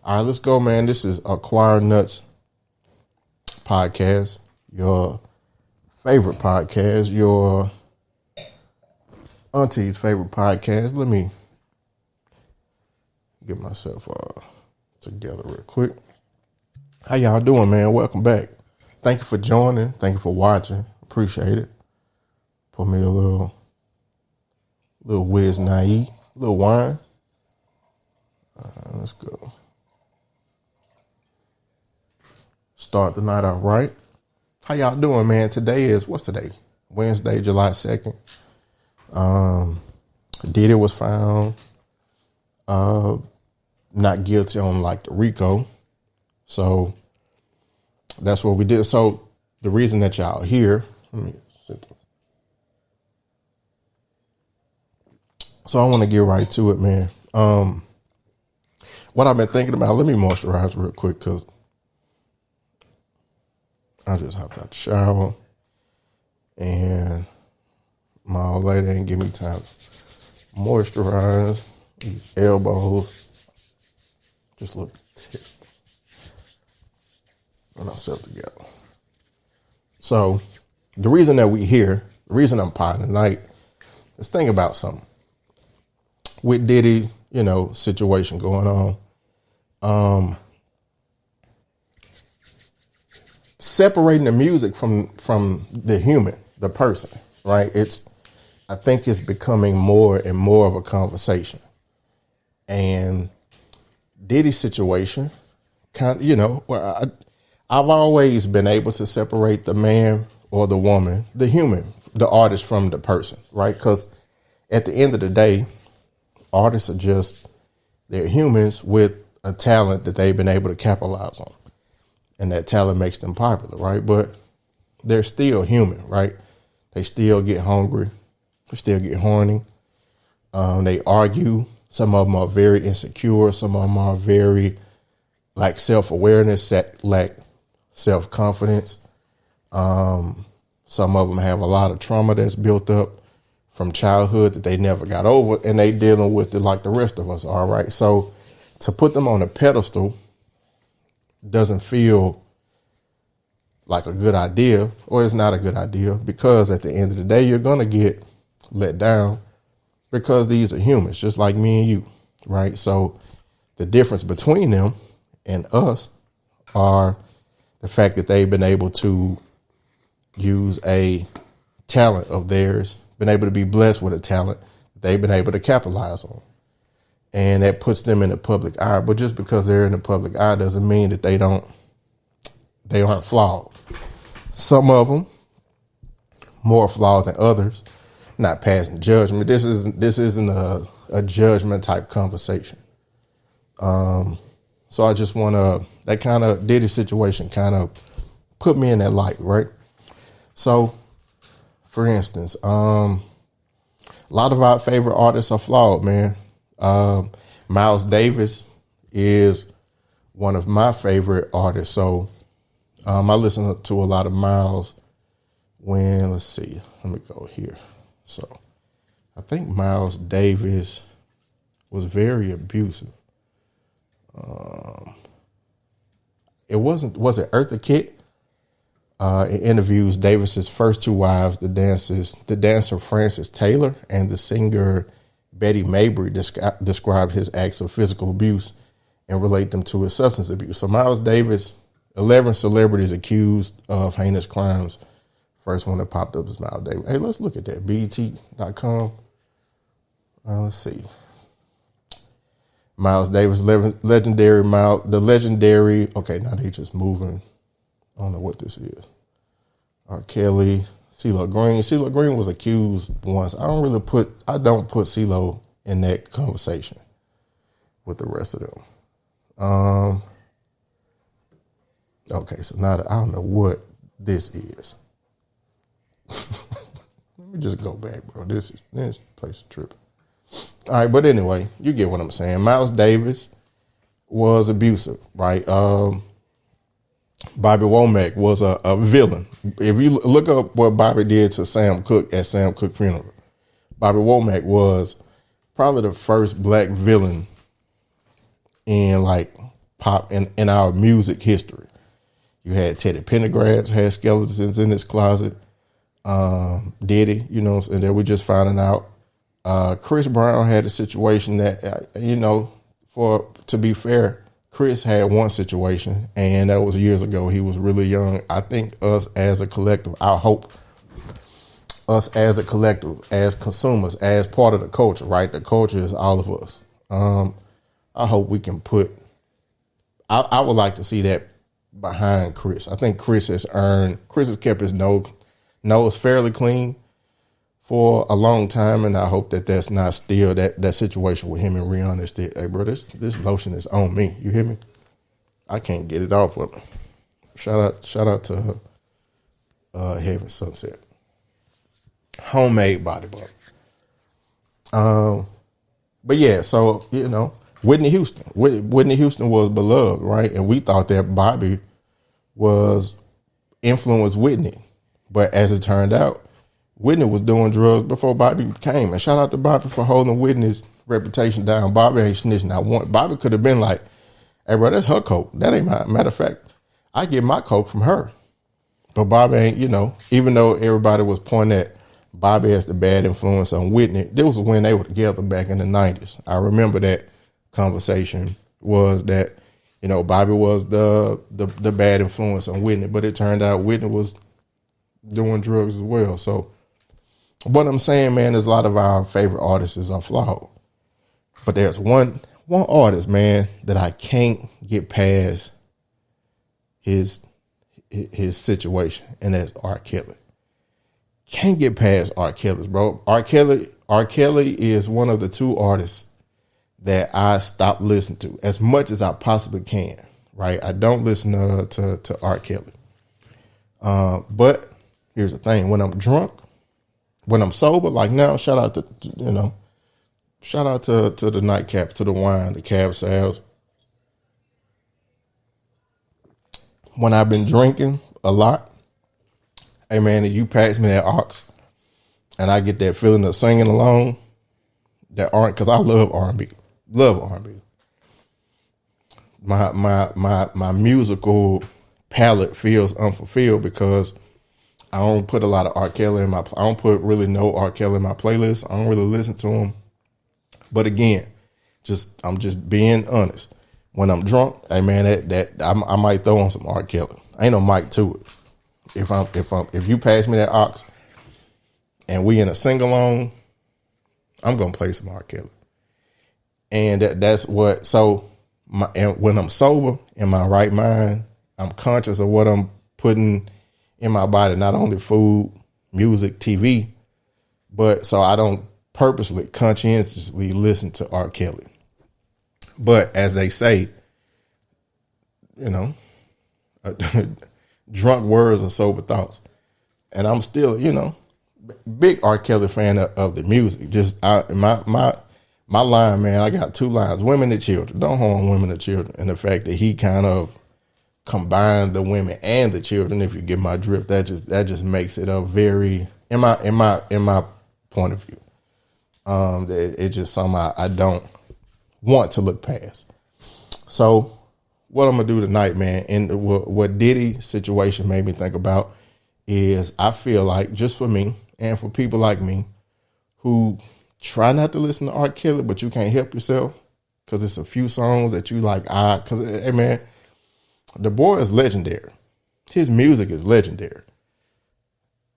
All right, let's go, man. This is Acquire Nuts podcast, your favorite podcast, your auntie's favorite podcast. Let me get myself together real quick. How y'all doing, man? Welcome back. Thank you for joining. Thank you for watching. Appreciate it. Put me a little whiz naive, a little wine. Let's go. Start the night out right. How y'all doing, man? What's today? Wednesday, July 2nd. Diddy was found not guilty on like the RICO. So that's what we did. So the reason that y'all here, so I want to get right to it, man. What I've been thinking about, let me moisturize real quick because I just hopped out the shower and my old lady ain't give me time to moisturize these elbows. Just look tip and myself together. So the reason that we here, the reason I'm potting tonight is think about something. With Diddy, situation going on. Separating the music from the human, the person, right? I think it's becoming more and more of a conversation. And Diddy's situation, I've always been able to separate the man or the woman, the human, the artist from the person, right? Because at the end of the day, artists are they're humans with a talent that they've been able to capitalize on. And that talent makes them popular, right? But they're still human, right? They still get hungry. They still get horny. They argue. Some of them are very insecure. Some of them are very lack self-awareness, lack self-confidence. Some of them have a lot of trauma that's built up from childhood that they never got over, and they dealing with it like the rest of us are, right? So to put them on a pedestal doesn't feel like a good idea, or it's not a good idea, because at the end of the day, you're going to get let down because these are humans, just like me and you, right? So the difference between them and us are the fact that they've been able to use a talent of theirs, been able to be blessed with a talent that they've been able to capitalize on. And that puts them in the public eye. But just because they're in the public eye doesn't mean that they aren't flawed. Some of them more flawed than others. Not passing judgment. This isn't a judgment type conversation. So I just want to, that kind of Diddy situation kind of put me in that light, right? So, for instance, a lot of our favorite artists are flawed, man. Miles Davis is one of my favorite artists. So I listen to a lot of Miles when, let me go here. So I think Miles Davis was very abusive. Was it Eartha Kitt? In interviews, Davis's first two wives, the dancer Frances Taylor and the singer Betty Mabry, described his acts of physical abuse and relate them to his substance abuse. So Miles Davis, 11 celebrities accused of heinous crimes. First one that popped up is Miles Davis. Hey, let's look at that. BET.com. Let's see. Miles Davis, legendary. Okay, now they just moving. I don't know what this is. R. Kelly, CeeLo Green. CeeLo Green was accused once. I don't put CeeLo in that conversation with the rest of them. Okay, so now I don't know what this is. Let me just go back, bro. This place is tripping. All right, but anyway, you get what I'm saying. Miles Davis was abusive, right? Bobby Womack was a villain. If you look up what Bobby did to Sam Cooke at Sam Cooke funeral, Bobby Womack was probably the first black villain in like pop in our music history. You had Teddy Pendergrass had skeletons in his closet. Diddy, and then we just finding out. Chris Brown had a situation that, to be fair, Chris had one situation, and that was years ago. He was really young. I think us as a collective, I hope us as a collective, as consumers, as part of the culture, right? The culture is all of us. I hope we can I would like to see that behind Chris. I think Chris has kept his nose fairly clean for a long time, and I hope that that's not still that situation with him and Rihanna. Is that, hey, bro, this lotion is on me. You hear me? I can't get it off with me. Shout out to Heaven Sunset. Homemade body butter. But yeah, so, Whitney Houston. Whitney Houston was beloved, right? And we thought that Bobby was influenced Whitney. But as it turned out, Whitney was doing drugs before Bobby came. And shout out to Bobby for holding Whitney's reputation down. Bobby ain't snitching out one. Bobby could have been like, hey, bro, that's her coke. That ain't mine. Matter of fact, I get my coke from her. But Bobby ain't, even though everybody was pointing at Bobby as the bad influence on Whitney, this was when they were together back in the 90s. I remember that conversation was that, Bobby was the bad influence on Whitney, but it turned out Whitney was doing drugs as well. So what I'm saying, man, is a lot of our favorite artists are flawed. But there's one artist, man, that I can't get past his situation, and that's R. Kelly. Can't get past R. Kelly, bro. R. Kelly is one of the two artists that I stopped listening to as much as I possibly can, right? I don't listen to R. Kelly. But here's the thing. When I'm drunk, when I'm sober, like now, shout out to the nightcaps, to the wine, the cab sales. When I've been drinking a lot, hey man, if you pass me that aux and I get that feeling of singing along, because I love R&B. Love R&B. My musical palette feels unfulfilled because I don't put a lot of R. Kelly I don't put really no R. Kelly in my playlist. I don't really listen to him. But again, I'm just being honest. When I'm drunk, hey man, I might throw on some R. Kelly. Ain't no mic to it. If you pass me that aux and we in a sing along, I'm gonna play some R. Kelly. And that's what. So and when I'm sober, in my right mind, I'm conscious of what I'm putting in my body. Not only food, music, TV, but so I don't purposely, conscientiously listen to R. Kelly. But as they say, drunk words are sober thoughts. And I'm still, big R. Kelly fan of the music. Just my line, man, I got two lines: women and children. Don't harm women and children. And the fact that he kind of combined the women and the children, if you get my drift, that just makes it a very, in my point of view, it's just something I don't want to look past. So what I'm gonna do tonight, man, and what Diddy situation made me think about is, I feel like, just for me and for people like me who try not to listen to R. Kelly, but you can't help yourself because it's a few songs that you like. Because hey man, the boy is legendary. His music is legendary.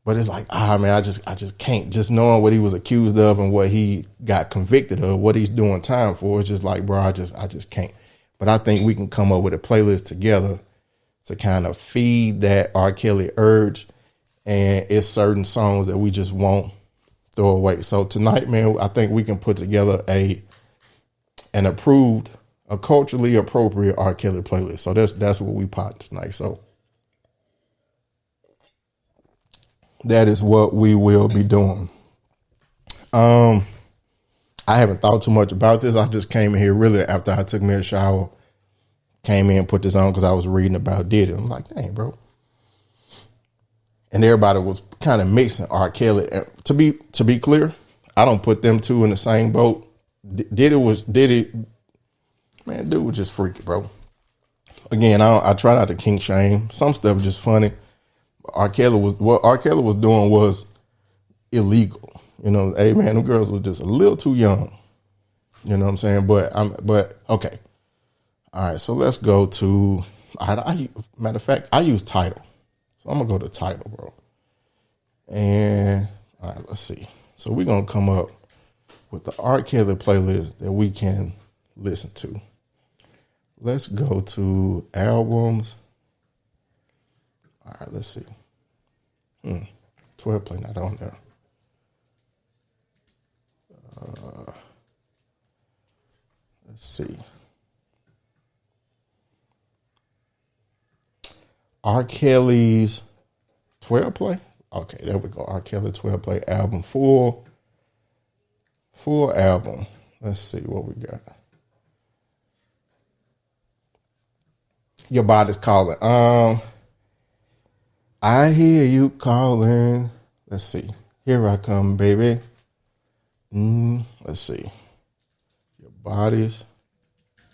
But it's like, man, I just can't. Just knowing what he was accused of and what he got convicted of, what he's doing time for, it's just like, bro, I just can't. But I think we can come up with a playlist together to kind of feed that R. Kelly urge, and it's certain songs that we just won't throw away. So tonight, man, I think we can put together a culturally appropriate R. Kelly playlist. So that's what we pot tonight. So that is what we will be doing. I haven't thought too much about this. I just came in here really after I took me a shower, came in and put this on because I was reading about Diddy. I'm like, dang, bro. And everybody was kind of mixing R. Kelly. To be clear, I don't put them two in the same boat. Diddy, man, dude was just freaky, bro. Again, I try not to kink shame. Some stuff is just funny. What R. Kelly was doing was illegal. You know, hey man, them girls were just a little too young. You know what I'm saying? But okay. All right, so let's go to matter of fact, I use Tidal. So I'm gonna go to Tidal, bro. And all right, let's see. So we're gonna come up with the R. Kelly playlist that we can listen to. Let's go to albums. All right, let's see. 12 play not on there. Let's see. R. Kelly's 12 play. Okay, there we go. R. Kelly 12 play album, full album. Let's see what we got. Your body's calling. I hear you calling. Let's see. Here I come, baby. Let's see. Your body's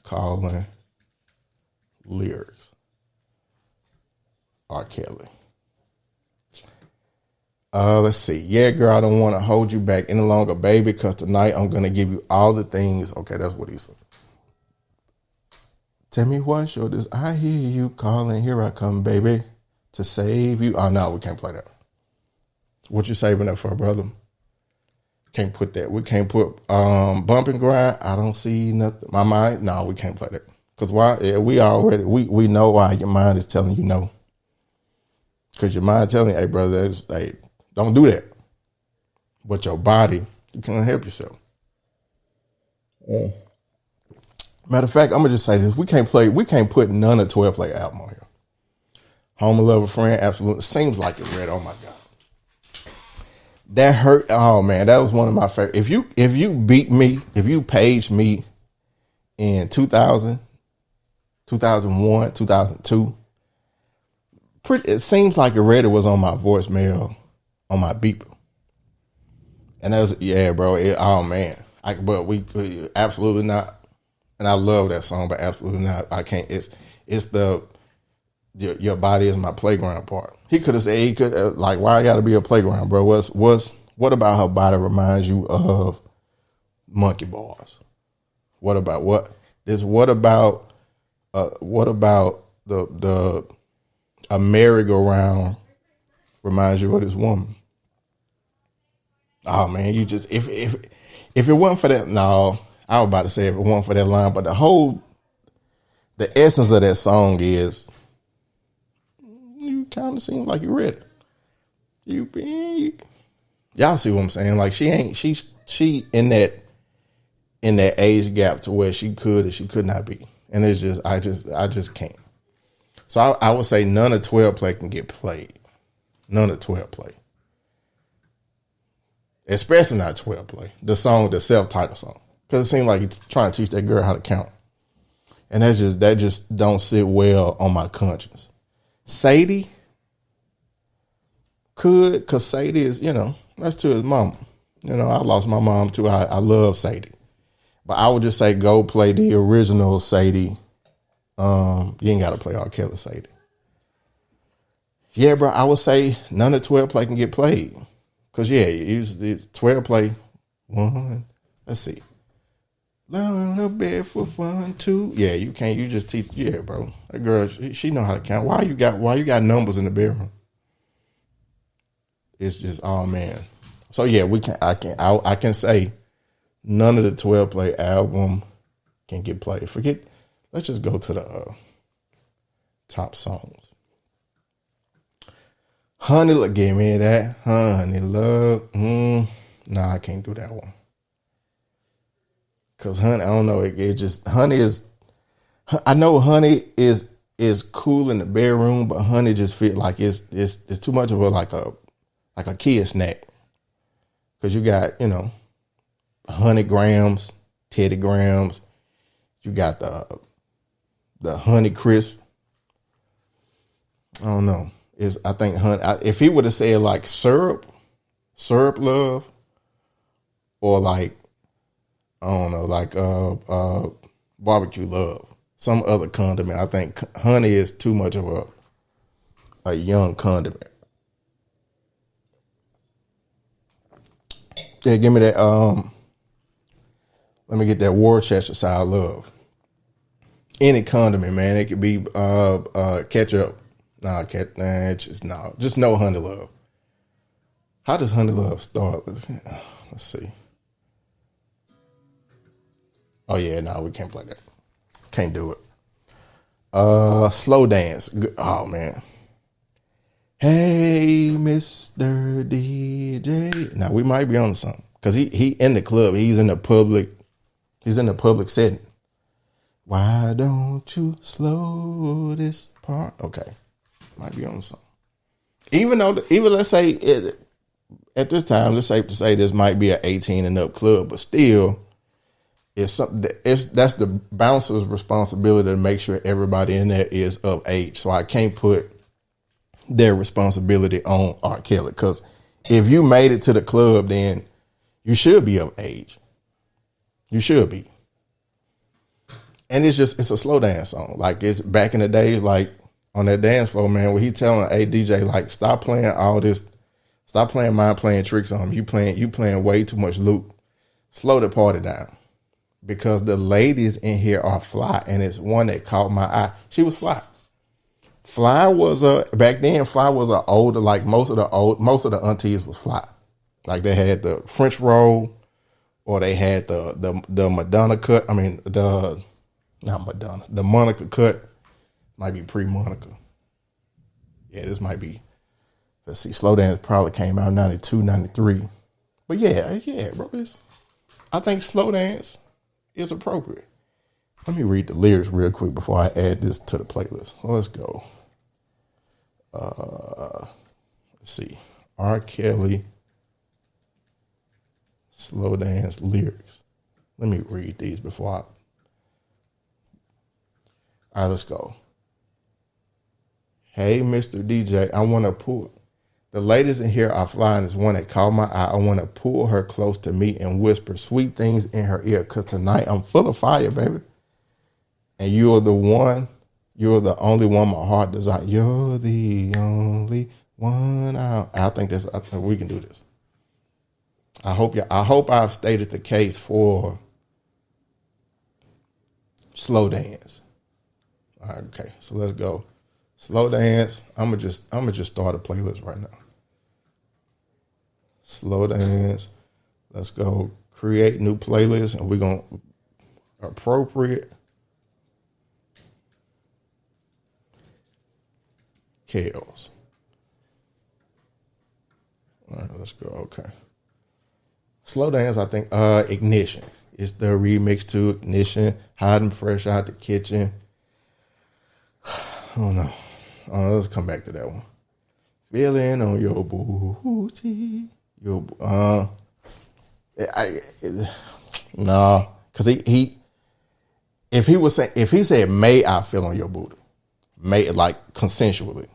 calling. Lyrics. R. Kelly. Let's see. Yeah, girl, I don't want to hold you back any longer, baby, because tonight I'm going to give you all the things. Okay, that's what he said. Tell me what's your this. I hear you calling. Here I come, baby, to save you. Oh, no, we can't play that. What you saving that for, brother? Can't put that. We can't put bump and grind. I don't see nothing. My mind. No, we can't play that. Because why? Yeah, we know why your mind is telling you no. Because your mind telling you, hey, brother, hey, don't do that. But your body, you can't help yourself. Matter of fact, I'm gonna just say this: we can't put none of 12 play album on here. Home Lover Friend, absolutely seems like it read. Oh my god, that hurt. Oh man, that was one of my favorite. If you beat me, if you paged me in 2000, 2001, 2002, it seems like it read it was on my voicemail, on my beeper, and that was bro. Oh man, but we absolutely not. And I love that song, but absolutely not. I can't. It's the your body is my playground part. He could have said like, why I got to be a playground, bro? What about her body reminds you of monkey bars? What about the a merry-go-round reminds you of this woman? Oh man, you just if it wasn't for that, no. I was about to say if it wasn't for that line, but the essence of that song is you kind of seem like you read it. Y'all see what I'm saying? Like she in that age gap to where she could or she could not be, and it's just I just can't. So I would say none of 12 play can get played. None of 12 play, especially not 12 play. The self-titled song. Because it seemed like he's trying to teach that girl how to count. And that just don't sit well on my conscience. Sadie could, because Sadie is, that's to his mama. I lost my mom too. I love Sadie. But I would just say go play the original Sadie. You ain't got to play R. Kelly Sadie. Yeah, bro, I would say none of 12 play can get played. Because, use the 12 play one. Let's see. Learn a bed for fun too. Yeah, you can't. You just teach. Yeah, bro. That girl, she know how to count. Why you got numbers in the bedroom? It's just, oh man. So yeah, I can say none of the 12 play album can get played. Let's just go to the top songs. Honey, give me that. Honey, love. Nah, I can't do that one. Cause Honey, I don't know. It just Honey is. I know Honey is cool in the bedroom, but Honey just feel like it's too much of a kid snack. Cause you got Honey Grams, Teddy Grams. You got the Honey Crisp. I don't know. I think Honey. If he would have said like syrup love, or like. I don't know, like barbecue love. some other condiment. I think honey is too much of a young condiment. Yeah, give me that. Let me get that Worcestershire I love. Any condiment, man. It could be ketchup. Just no honey love. How does honey love start? Let's see. Oh yeah, no, we can't play that. Can't do it. Slow dance. Oh man. Hey, Mr. DJ. Now we might be on something because he in the club. He's in the public setting. Why don't you slow this part? Okay, might be on something. Even let's say it, at this time, it's safe to say this might be an 18 and up club, but still, it's something. That's the bouncer's responsibility to make sure everybody in there is of age. So I can't put their responsibility on R. Kelly, because if you made it to the club, then you should be of age. You should be. And it's a slow dance song. Like it's back in the days, like on that dance floor, man, where he telling, hey DJ, like stop playing all this, stop playing mind playing tricks on him. You playing way too much loop. Slow the party down. Because the ladies in here are fly, and it's one that caught my eye. She was fly. Fly was back then. Fly was a older, like most of the aunties was fly. Like they had the French roll, or they had the Madonna cut. I mean not Madonna, the Monica cut. Might be pre-Monica. Yeah, this might be. Let's see. Slow Dance probably came out 92, 93. But yeah, bro. I think Slow Dance is appropriate. Let me read the lyrics real quick before I add this to the playlist. Let's go. Let's see. R. Kelly Slow Dance lyrics. Let me read these before I. All right, let's go. Hey, Mr. DJ, I want to pull. The ladies in here are flying. Is one that caught my eye. I want to pull her close to me and whisper sweet things in her ear. Because tonight I'm full of fire, baby. And you're the one. You're the only one my heart desires. You're the only one. I think we can do this. I hope I've stated the case for Slow Dance. All right, okay, so let's go. Slow Dance. I'm gonna just start a playlist right now. Slow Dance. Let's go create new playlist, and we're gonna appropriate Kales. All right, let's go. Okay. Slow Dance, I think, Ignition. It's the remix to Ignition, hot and fresh out the kitchen. Oh no. Let's come back to that one. Feeling on your booty. No, because if he said, may I feel on your booty, may, like consensually.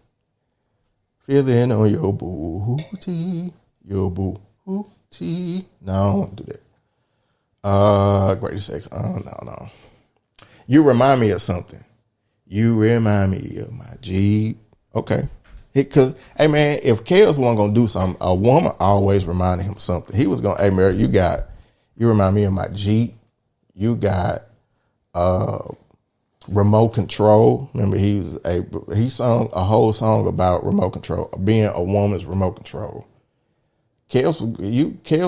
Feeling on your booty, no, I don't want to do that. Greatest sex. No. You remind me of something. You remind me of my Jeep. Okay. Because, hey, man, if Kales wasn't going to do something, a woman always reminded him of something. He was going, hey, Mary, you remind me of my Jeep. You got remote control. Remember, he sung a whole song about remote control, being a woman's remote control. Kales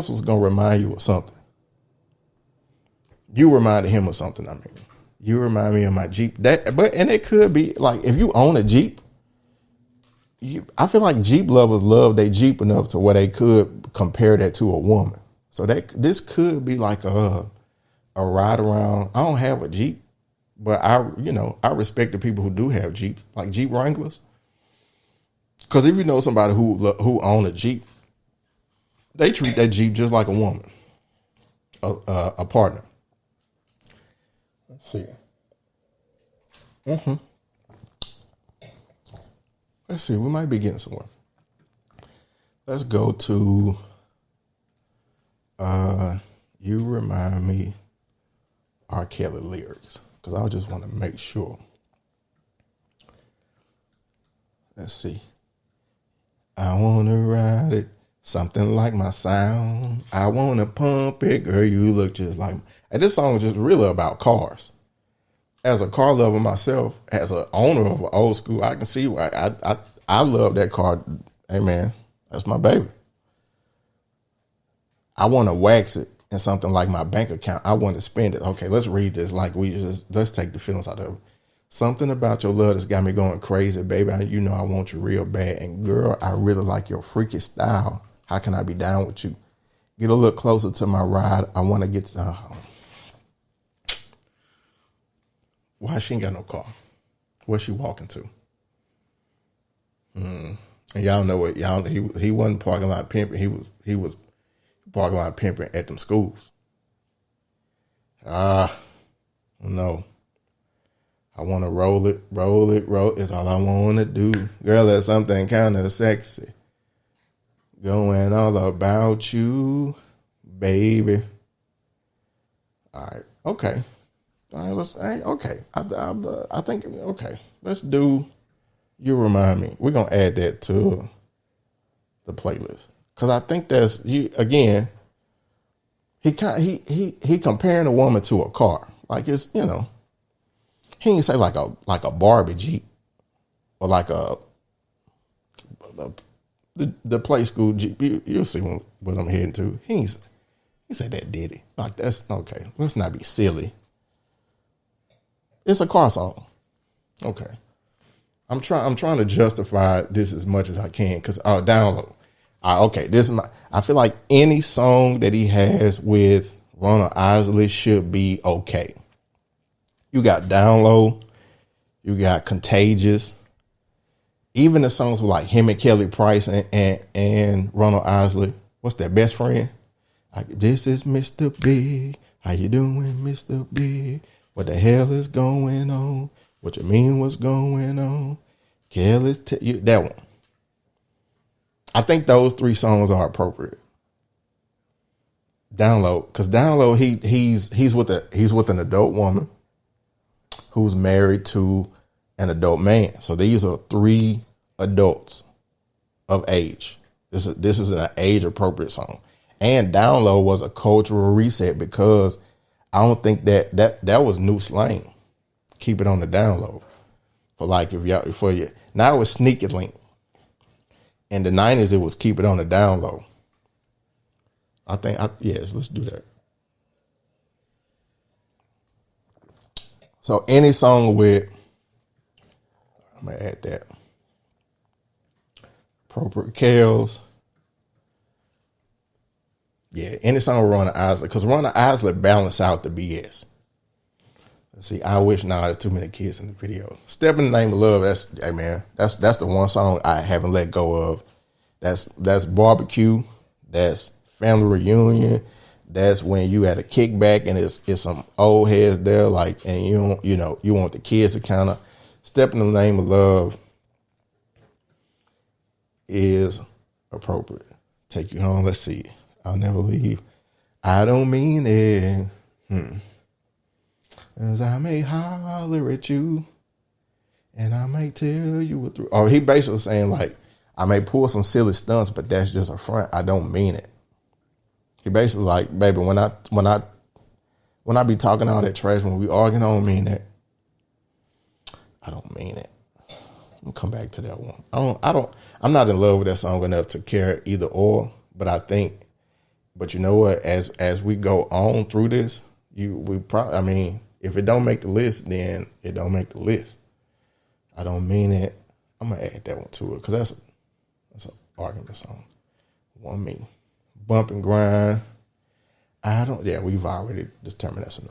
was going to remind you of something. You reminded him of something, I mean. You remind me of my Jeep. And it could be like if you own a Jeep, I feel like Jeep lovers love their Jeep enough to where they could compare that to a woman. So this could be like a ride around. I don't have a Jeep, but I respect the people who do have Jeeps, like Jeep Wranglers. Because if you know somebody who own a Jeep, they treat that Jeep just like a woman, a partner. Let's see. Let's see. We might be getting somewhere. Let's go to You Remind Me R. Kelly lyrics. because I just want to make sure. Let's see. I want to ride it, something like my sound. I want to pump it, girl, you look just like me. And this song is just really about cars. As a car lover myself, as an owner of an old school, I can see why I love that car. Hey, man, that's my baby. I want to wax it in something like my bank account. I want to spend it. Okay, let's read this like let's take the feelings out of it. Something about your love that's got me going crazy, baby. You know I want you real bad. And girl, I really like your freaky style. How can I be down with you? Get a little closer to my ride. I want to get why she ain't got no car? Where's she walking to? And y'all know what he wasn't parking lot pimping. He was parking lot pimping at them schools. No. I want to roll it. It's all I want to do. Girl, that's something kind of sexy. Going all about you, baby. All right. Okay. All right. Okay. I think, okay. Let's do You Remind Me. We're going to add that to the playlist. Because I think that's, you again, he comparing a woman to a car. Like it's, he didn't say like a Barbie Jeep or like the play school Jeep. You'll see what I'm heading to. He said that, did he? Like that's okay. Let's not be silly. It's a car song. Okay. I'm trying to justify this as much as I can because download. Okay, this is I feel like any song that he has with Ronald Isley should be okay. You got Down Low, you got Contagious. Even the songs with like him and Kelly Price and Ronald Isley. What's that, Best Friend? This is Mr. Big. How you doing, Mr. Big? What the hell is going on? What you mean what's going on? Kelly's that one. I think those three songs are appropriate. Download, because Download, he's with an adult woman who's married to an adult man. So these are three adults of age. This is an age appropriate song. And Download was a cultural reset because I don't think that was new slang. Keep it on the download. For like now it's Sneak It Link. In the 90s, it was keep it on the down low. Yes, let's do that. So any song with, I'm going to add that. Appropriate Kales. Yeah, any song with Ronald Isley, because Ronald Isley balanced out the BS. Let's see, I Wish Now There's Too Many Kids in the video. Step in the Name of Love, that's the one song I haven't let go of. That's barbecue, that's family reunion, that's when you had a kickback and it's some old heads there, like, and you want the kids to kind of Step in the Name of Love is appropriate. Take You Home, let's see. I'll Never Leave. I Don't Mean It. As I may holler at you and I may tell you what through. Oh, he basically saying like, I may pull some silly stunts, but that's just a front. I don't mean it. He basically like, baby, when I be talking all that trash, when we arguing, I don't mean that. I don't mean it. I'm gonna come back to that one. I'm not in love with that song enough to care either or, but you know what? As we go on through this, if it don't make the list, then it don't make the list. I don't mean it. I'm gonna add that one to it because that's an argument song. One Me, Bump and Grind. We've already determined that's a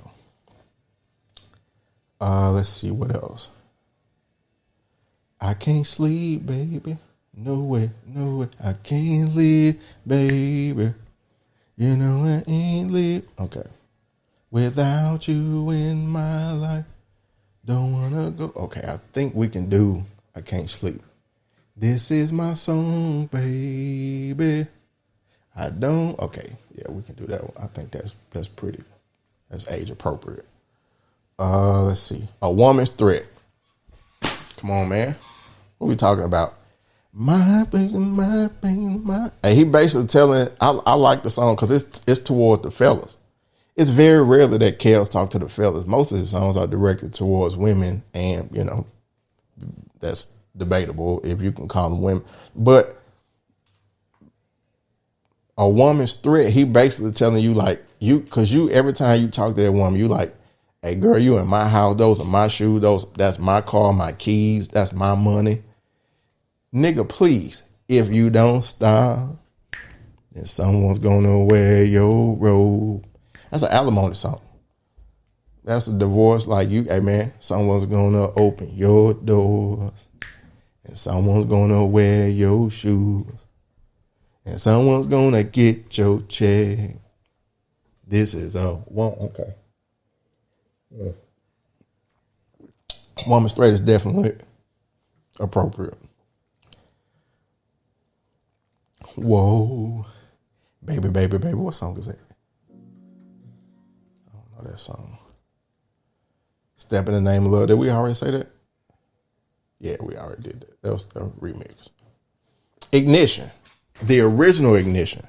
no. Let's see what else. I Can't Sleep, baby. No way. I can't live, baby. You know I ain't live. Okay. Without you in my life, don't wanna go. Okay, I think we can do I Can't Sleep. This is my song, baby. I don't. Okay, yeah, we can do that one. I think that's pretty. That's age appropriate. Let's see. A woman's threat. Come on, man. What we talking about? My baby, my baby, my. And he basically telling. I like the song because it's towards the fellas. It's very rarely that Kels talk to the fellas. Most of his songs are directed towards women, and that's debatable if you can call them women. But a woman's threat, he basically telling you like because every time you talk to that woman, you like, hey girl, you in my house, those are my shoes, that's my car, my keys, that's my money. Nigga, please, if you don't stop, then someone's gonna wear your robe. That's an alimony song. That's a divorce, like hey man, someone's gonna open your doors, and someone's gonna wear your shoes, and someone's gonna get your check. This is a one. Okay. Yeah. Woman's threat is definitely appropriate. Whoa. Baby, baby, baby. What song is that? I don't know that song. Step in the Name of Love. Did we already say that? Yeah, we already did that. That was the remix. Ignition. The original Ignition.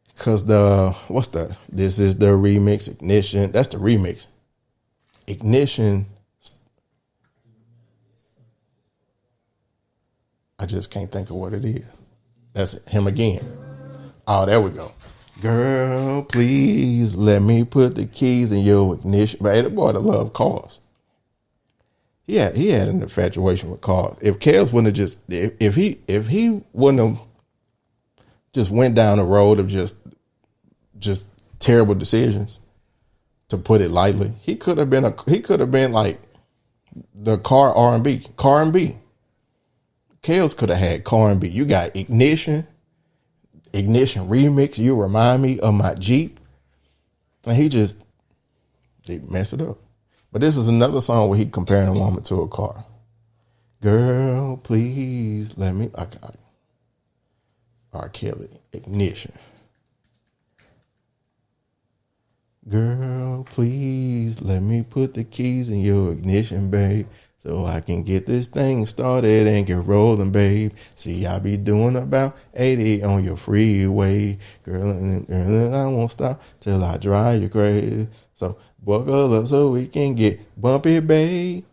Because this is the remix. Ignition. That's the remix. Ignition. I just can't think of what it is. That's it. Him again. Oh, there we go. Girl, please let me put the keys in your ignition. But the boy that loved cars. He had an infatuation with cars. If Kels wouldn't have if he wouldn't have just went down the road of just terrible decisions, to put it lightly, he could have been like the car R&B. Kels could have had car R&B. You got Ignition remix. You remind me of my Jeep, and they messed it up. But this is another song where he comparing a woman to a car. Girl, please let me. R. Kelly, Ignition. Girl, please let me put the keys in your ignition, babe, so I can get this thing started and get rolling, babe. See, I be doing about 80 on your freeway. Girl, and I won't stop till I drive you crazy. So buckle up so we can get bumpy, babe.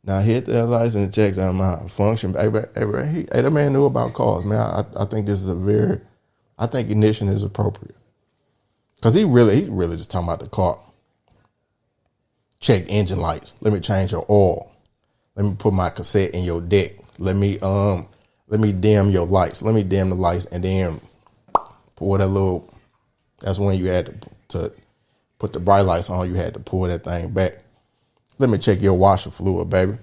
Now hit the license checks on my function. Hey, that man knew about cars, man. I think this is I think Ignition is appropriate. Because he really just talking about the car. Check engine lights. Let me change your oil. Let me put my cassette in your deck. Let me dim your lights. Let me dim the lights, and then pull that little. That's when you had to put the bright lights on. You had to pull that thing back. Let me check your washer fluid, baby.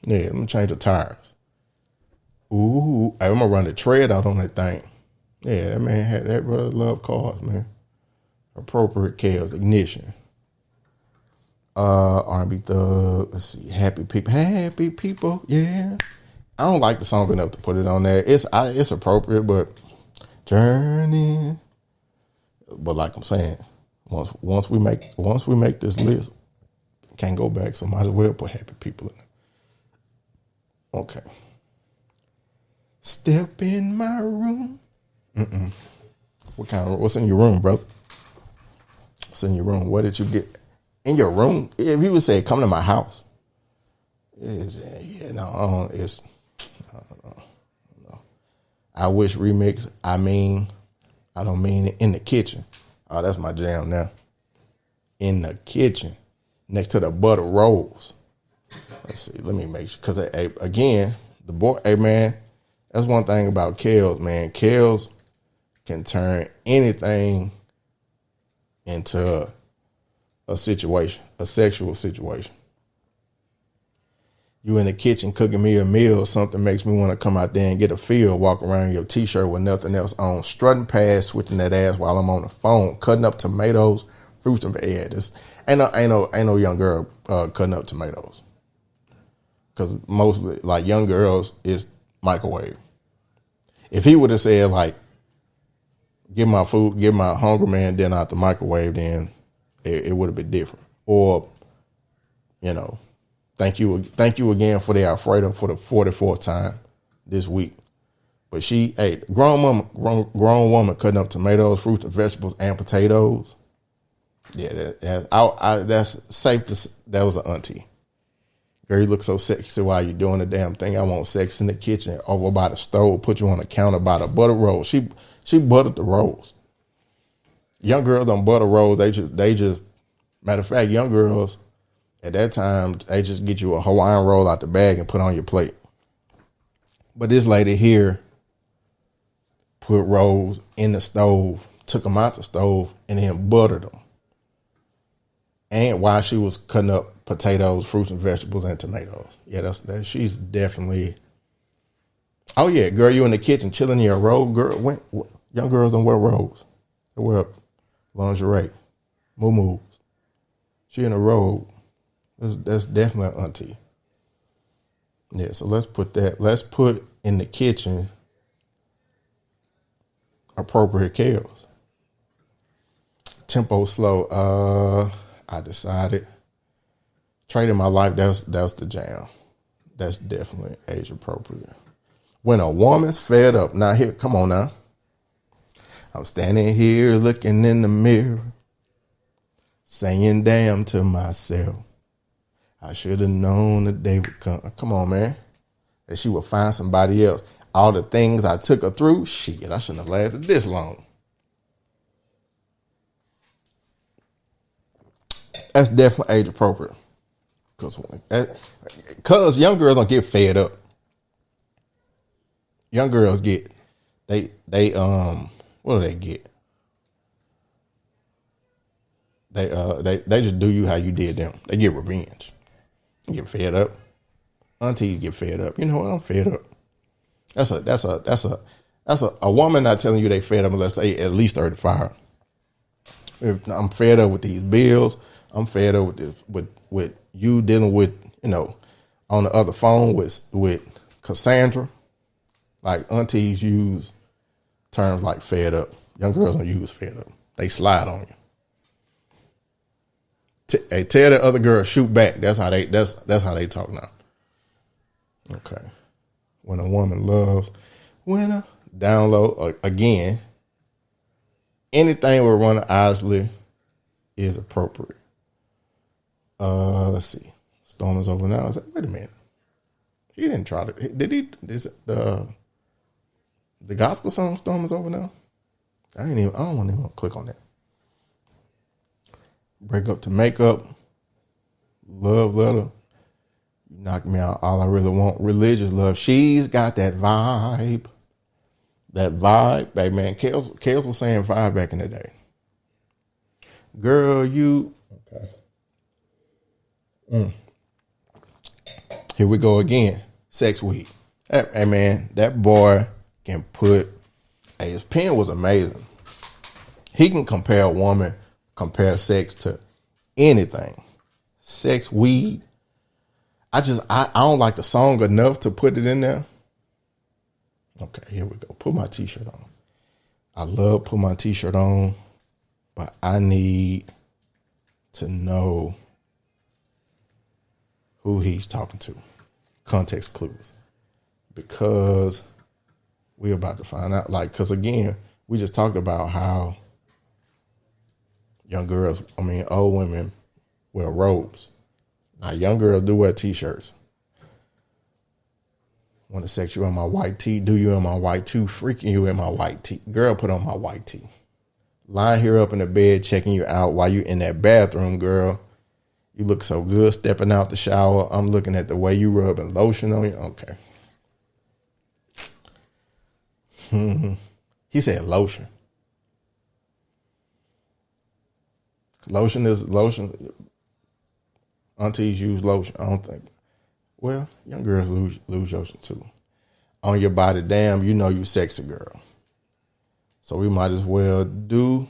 Yeah, let me change the tires. Ooh, I'm gonna run the tread out on that thing. Yeah, that man had that brother love cars, man. Appropriate Kels, Ignition. R&B Thug. Let's see, Happy People. Yeah, I don't like the song enough to put it on there. It's appropriate, but Journey. But like I'm saying, once we make this list, can't go back. So might as well put Happy People in it. Okay. Step in my room. What's in your room, bro? What's in your room? What did you get in your room? If you would say, come to my house. No. I wish remix. I don't mean it in the kitchen. Oh, that's my jam now. In the kitchen, next to the butter rolls. Let's see. Let me make sure. Because, again, the boy, hey, man, that's one thing about Kels, man. Kels can turn anything into a situation, a sexual situation. You in the kitchen cooking me a meal, something makes me want to come out there and get a feel, walk around in your t-shirt with nothing else on, strutting past, switching that ass while I'm on the phone, cutting up tomatoes, fruits and this ain't no young girl cutting up tomatoes. Cause mostly like young girls is microwave. If he would have said like, get my food, get my hungry man dinner out the microwave, then it would have been different. Or, thank you again for the Alfredo for the 44th time this week. But she ate grown woman cutting up tomatoes, fruits and vegetables and potatoes. Yeah, that's safe to. That was an auntie. Girl, you look so sexy while you doing the damn thing. I want sex in the kitchen, over by the stove, put you on the counter by the butter rolls. She buttered the rolls. Young girls don't butter rolls. They just matter of fact, young girls at that time, they just get you a Hawaiian roll out the bag and put on your plate. But this lady here put rolls in the stove, took them out the stove, and then buttered them. And while she was cutting up potatoes, fruits and vegetables, and tomatoes. Yeah, that. She's definitely. Oh yeah, girl, you in the kitchen chilling in your robe, girl. Young girls don't wear robes; they wear lingerie, muumuus. She in a robe. That's definitely an auntie. Yeah, so let's put that. Let's put in the kitchen appropriate chaos. Tempo slow. I decided trading my life. That's the jam. That's definitely age appropriate. When a woman's fed up. Now here, come on now. I'm standing here looking in the mirror, saying damn to myself. I should have known the day would come. Come on, man. That she would find somebody else. All the things I took her through, shit, I shouldn't have lasted this long. That's definitely age appropriate. Because young girls don't get fed up. Young girls get, what do they get? They just do you how you did them. They get revenge. You get fed up. Aunties get fed up. You know what? I'm fed up. That's a woman not telling you they fed up unless they at least 35. If I'm fed up with these bills. I'm fed up with this, with you dealing with, on the other phone with Cassandra. Like aunties use terms like fed up. Young girls don't use fed up. They slide on you. They tell the other girl shoot back. That's how they talk now. Okay. When a woman loves, download again. Anything with Ronna Isley is appropriate. Let's see. Storm is over now. I said, wait a minute. He didn't try to. Did he? Is it the gospel song "Storm is Over Now"? I don't want to click on that. Break up to make up. Love letter. You knock me out. All I really want. Religious love. She's got that vibe. That vibe, baby man. Kels was saying vibe back in the day. Girl, you. Okay. Here we go again. Sex week. Hey man, that boy can put. Hey, his pen was amazing. He can compare sex to anything. Sex, weed. I don't like the song enough to put it in there. Okay, here we go. Put my t-shirt on. I love put my t-shirt on, but I need to know who he's talking to. Context clues. Because we're about to find out. Because again, we just talked about how old women wear robes. Now, young girls do wear t-shirts. Want to sex you in my white tee? Do you in my white tee? Freaking you in my white tee. Girl, put on my white tee. Lying here up in the bed, checking you out while you in that bathroom, girl. You look so good stepping out the shower. I'm looking at the way you rubbing lotion on you. Okay. He said lotion. Lotion is lotion. Aunties use lotion. I don't think. Well, young girls lose lotion too. On your body, damn, you know you sexy girl. So we might as well do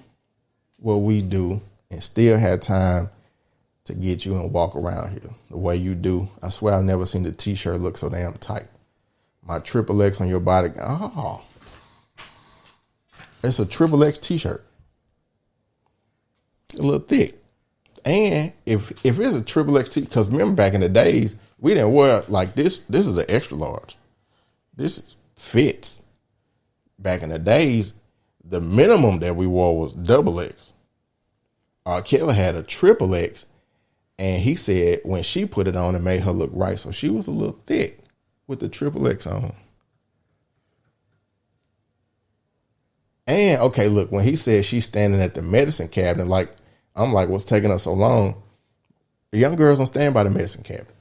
what we do and still have time to get you and walk around here the way you do. I swear I've never seen the t-shirt look so damn tight. My triple X on your body. Oh, it's a triple X t-shirt. A little thick. And if it's a triple X because remember back in the days, we didn't wear like this. This is an extra large. This fits. Back in the days, the minimum that we wore was double X. R. Kelly had a triple X, and he said when she put it on, it made her look right. So she was a little thick with the triple X on. And okay, look, when he said she's standing at the medicine cabinet, like I'm like, what's taking us so long? The young girls don't stand by the medicine cabinet.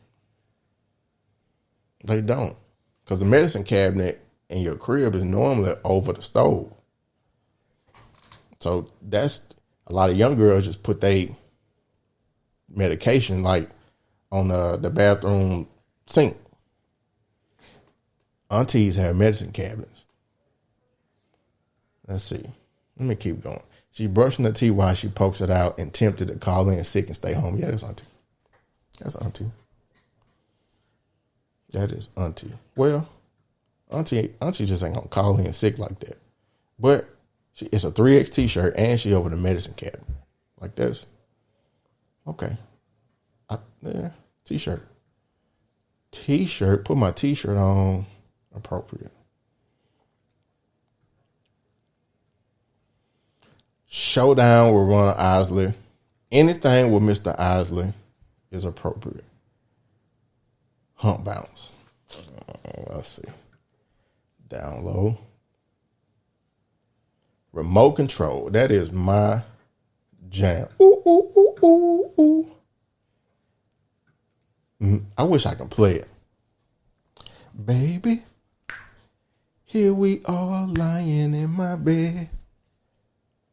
They don't. Because the medicine cabinet in your crib is normally over the stove. So that's a lot of young girls just put their medication like on the bathroom sink. Aunties have medicine cabinets. Let's see. Let me keep going. She brushing her teeth while she pokes it out and tempted to call in sick and stay home. Yeah, that's auntie. That's auntie. That is auntie. Well, auntie just ain't gonna call in sick like that. But it's a 3X t-shirt and she over the medicine cabinet. Like this. Okay. Yeah, t-shirt. T-shirt. Put my t-shirt on. Appropriate. Showdown with Ron Isley. Anything with Mr. Isley is appropriate. Hump bounce. Let's see. Down low. Remote control. That is my jam. Ooh, ooh, ooh, ooh, ooh. I wish I could play it. Baby, here we are lying in my bed.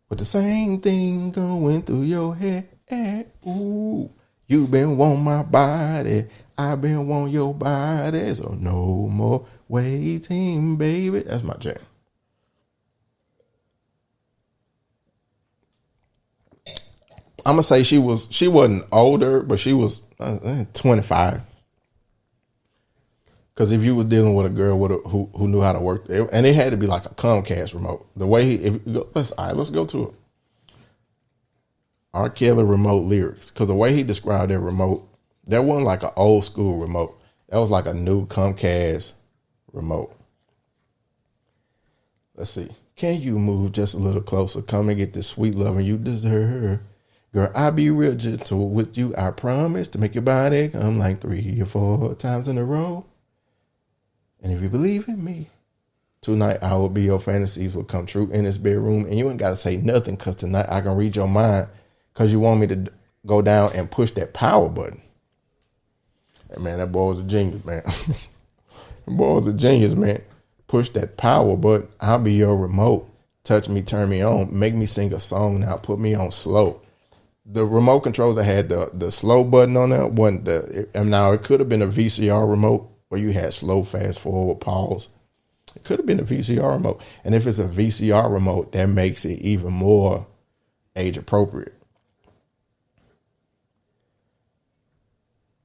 But the same thing going through your head. Ooh, you been want my body. I been want your body. So no more waiting, baby. That's my jam. I'm gonna say she wasn't older, but she was 25. Because if you were dealing with a girl who knew how to work, and it had to be like a Comcast remote. The way let's go to it. R. Kelly remote lyrics, because the way he described that remote, that wasn't like an old school remote. That was like a new Comcast remote. Let's see. Can you move just a little closer? Come and get this sweet loving you deserve. Girl, I'll be real gentle with you. I promise to make your body come like 3 or 4 times in a row. And if you believe in me, tonight I will be your fantasies will come true in this bedroom. And you ain't got to say nothing because tonight I can read your mind because you want me to go down and push that power button. Hey, man, that boy was a genius, man. That boy was a genius, man. Push that power button. I'll be your remote. Touch me, turn me on. Make me sing a song now. Put me on slow. The remote controls that had the slow button on there wasn't now it could have been a VCR remote where you had slow, fast forward, pause. It could have been a VCR remote. And if it's a VCR remote, that makes it even more age appropriate.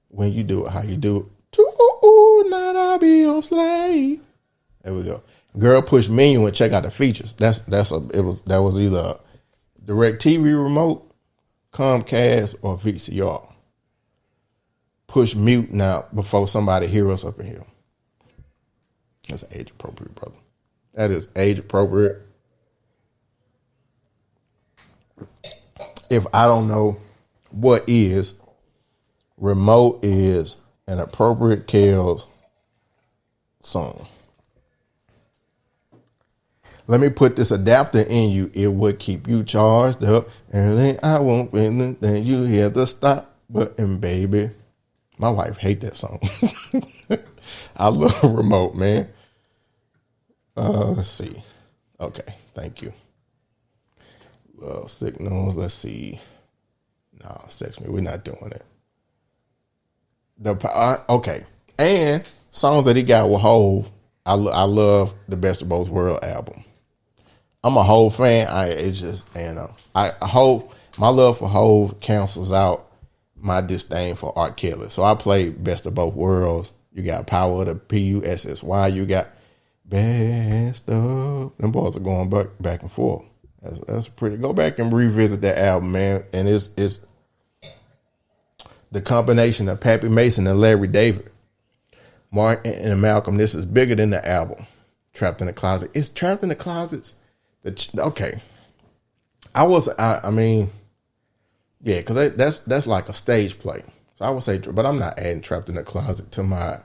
When you do it, how you do it. Not I'll be your slave. There we go. Girl, push menu and check out the features. That was either a DirecTV remote, Comcast, or VCR. Push mute now before somebody hear us up in here. That's age appropriate, brother. That is age appropriate. If I don't know what is, remote is an appropriate Kels song. Let me put this adapter in you. It would keep you charged up. And then I won't then you hear the stop button, baby. My wife hate that song. I love remote, man. Let's see. Okay, thank you. Love signals. Let's see. No, sex me. We're not doing it. Okay, and songs that he got with Hov. I love the Best of Both Worlds album. I'm a Hov fan. I hope my love for Hov cancels out my disdain for R. Kelly. So I play Best of Both Worlds. You got Power of the Pussy. You got Best of. Them boys are going back and forth. That's pretty. Go back and revisit that album, man. And the combination of Pappy Mason and Larry David, Mark and Malcolm. This is bigger than the album. Trapped in the Closet. It's Trapped in the Closets. Okay. I mean, yeah, because that's like a stage play. So I would say, but I'm not adding Trapped in the Closet to my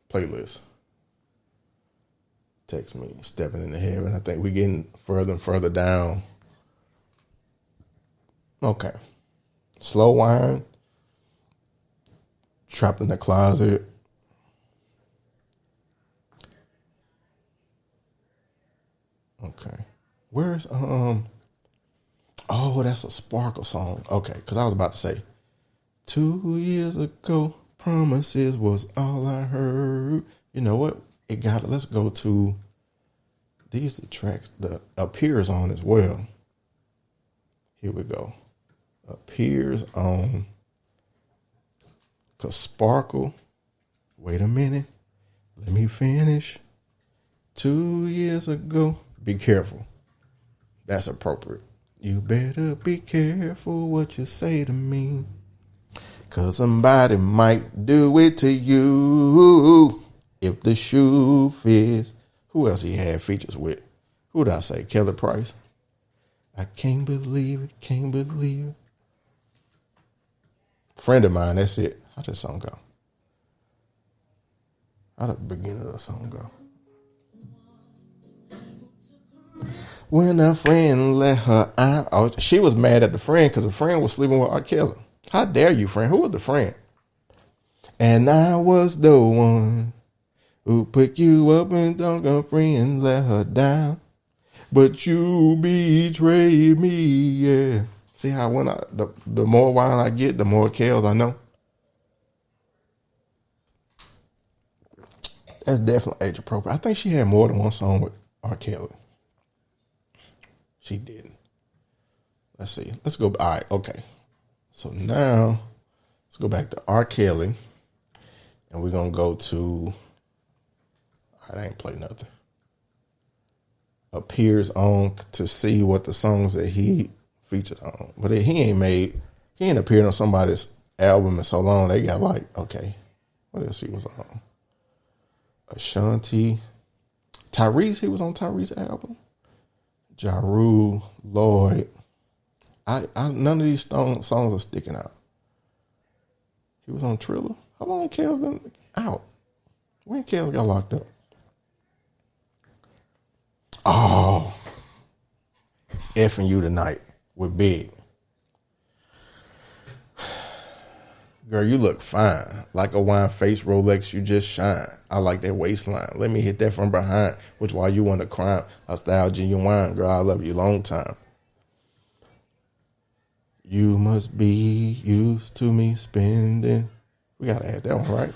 playlist. Text me, Stepping into Heaven. I think we're getting further and further down. Okay. Slow Wine. Trapped in the Closet. Okay. Where's oh, that's a Sparkle song. Okay, because I was about to say 2 years ago, promises was all I heard. You know what? Let's go to these the tracks that appears on as well. Here we go. Appears on, cause Sparkle. Wait a minute. Let me finish. 2 years ago. Be careful. That's appropriate. You better be careful what you say to me, cause somebody might do it to you if the shoe fits. Who else he had features with? Who did I say? Kelly Price. I can't believe it. Can't believe it. Friend of Mine. That's it. How did the song go? How did the beginning of the song go? When a friend let her out. Oh, she was mad at the friend because the friend was sleeping with R. Kelly. How dare you, friend? Who was the friend? And I was the one who put you up and don't go free and let her down. But you betrayed me, yeah. See how the more wine I get, the more Kells I know. That's definitely age appropriate. I think she had more than one song with R. Kelly. She didn't. Let's see. Let's go. All right. Okay. So now let's go back to R. Kelly, and we're going to go to, I ain't play nothing. Appears on to see what the songs that he featured on. But he ain't appeared on somebody's album in so long. They got like, okay, what else he was on? Ashanti. Tyrese, he was on Tyrese's album. Ja Rule, Lloyd. None of these songs are sticking out. He was on Triller. How long Kells been out? When Kells got locked up? Oh, Effing You Tonight with Big. Girl, you look fine. Like a wine face Rolex, you just shine. I like that waistline. Let me hit that from behind. Which while you want to crime, a style genuine. Girl, I love you long time. You must be used to me spending. We got to add that one, right?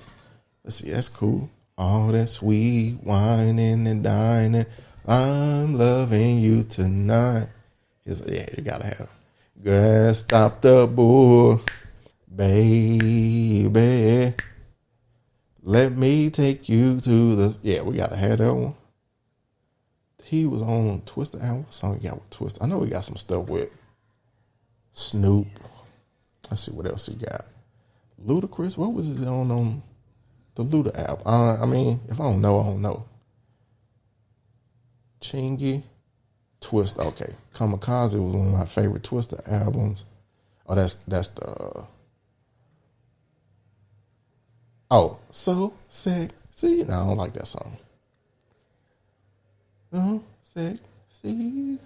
Let's see, that's cool. All that sweet whining and dining. I'm loving you tonight. Yeah, you got to have it. Girl, stop the bull. Baby, let me take you to the... Yeah, we got to have that one. He was on Twista album. What song he got with Twista? I know he got some stuff with Snoop. Let's see what else he got. Ludacris, what was it on the Luda album? I mean, if I don't know, I don't know. Chingy, Twista. Okay, Kamikaze was one of my favorite Twista albums. Oh, that's the... Oh, So Sexy. No, I don't like that song. Oh, Sexy.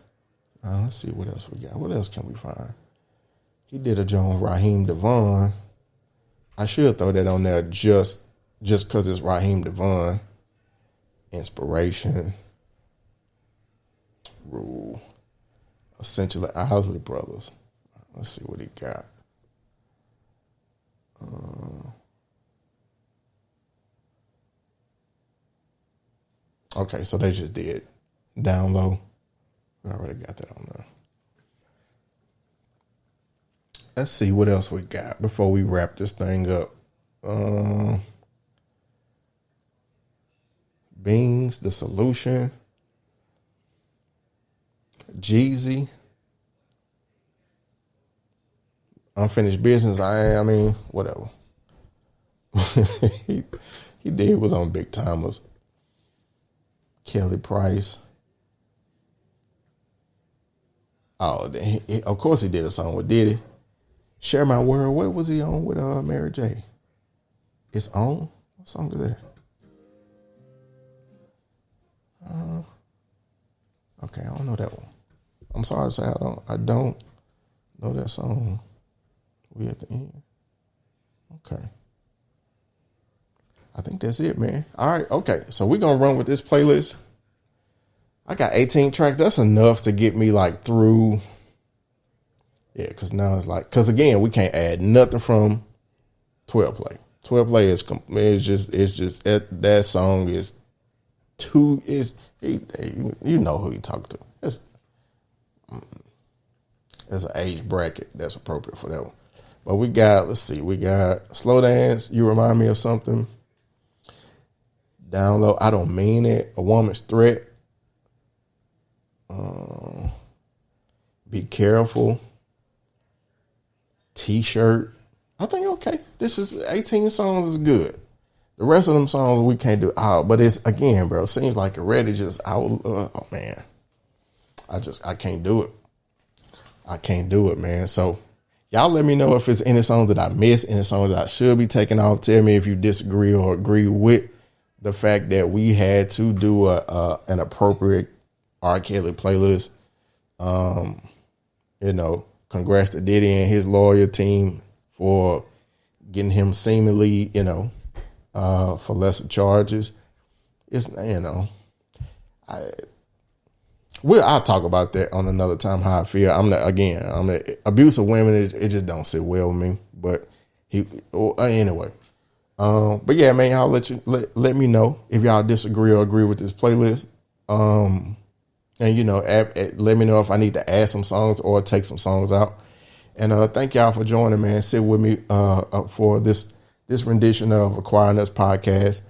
Let's see what else we got. What else can we find? He did a John Raheem Devon. I should throw that on there just because it's Raheem Devon. Inspiration. Rule. Essentially Isley Brothers. Let's see what he got. Okay, so they just did Down Low. We already got that on there. Let's see what else we got before we wrap this thing up. Beans, The Solution. Jeezy. Unfinished Business. I mean, whatever. he did was on Big Timers. Kelly Price. Oh, of course he did a song with Diddy. Share My World. What was he on with Mary J? It's On? What song is that? Okay, I don't know that one. I'm sorry to say I don't know that song. We at the end. Okay. I think that's it, man. All right, okay. So we're gonna run with this playlist. I got 18 tracks. That's enough to get me like through. Yeah, because now it's like, because again, we can't add nothing from 12 Play. 12 Play is just that song is too, you know who you talk to. There's an age bracket that's appropriate for that one. But we got Slow Dance, You Remind Me of Something. Download, I Don't Mean It, A Woman's Threat. Be Careful. T-Shirt. I think, okay, this is 18 songs is good. The rest of them songs we can't do out, but it's, again, bro, it seems like already just out. Oh man, I can't do it. I can't do it, man. So y'all let me know if it's any songs that I missed, any songs that I should be taking off. Tell me if you disagree or agree with the fact that we had to do an appropriate R. Kelly playlist. Congrats to Diddy and his lawyer team for getting him seemingly, for lesser charges. It's, I'll talk about that on another time, how I feel. I'm the abuse of women. It just don't sit well with me. But anyway. But yeah, man, y'all let me know if y'all disagree or agree with this playlist. And let me know if I need to add some songs or take some songs out. And thank y'all for joining, man. Sit with me for this rendition of Acquiring Us podcast.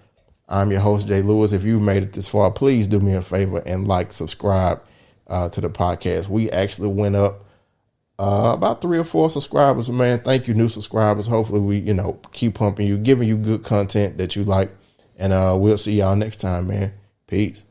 I'm your host, Jay Lewis. If you made it this far, please do me a favor and subscribe to the podcast. We actually went up about 3 or 4 subscribers, man. Thank you, new subscribers. Hopefully we, keep pumping you, giving you good content that you like. And we'll see y'all next time, man. Peace.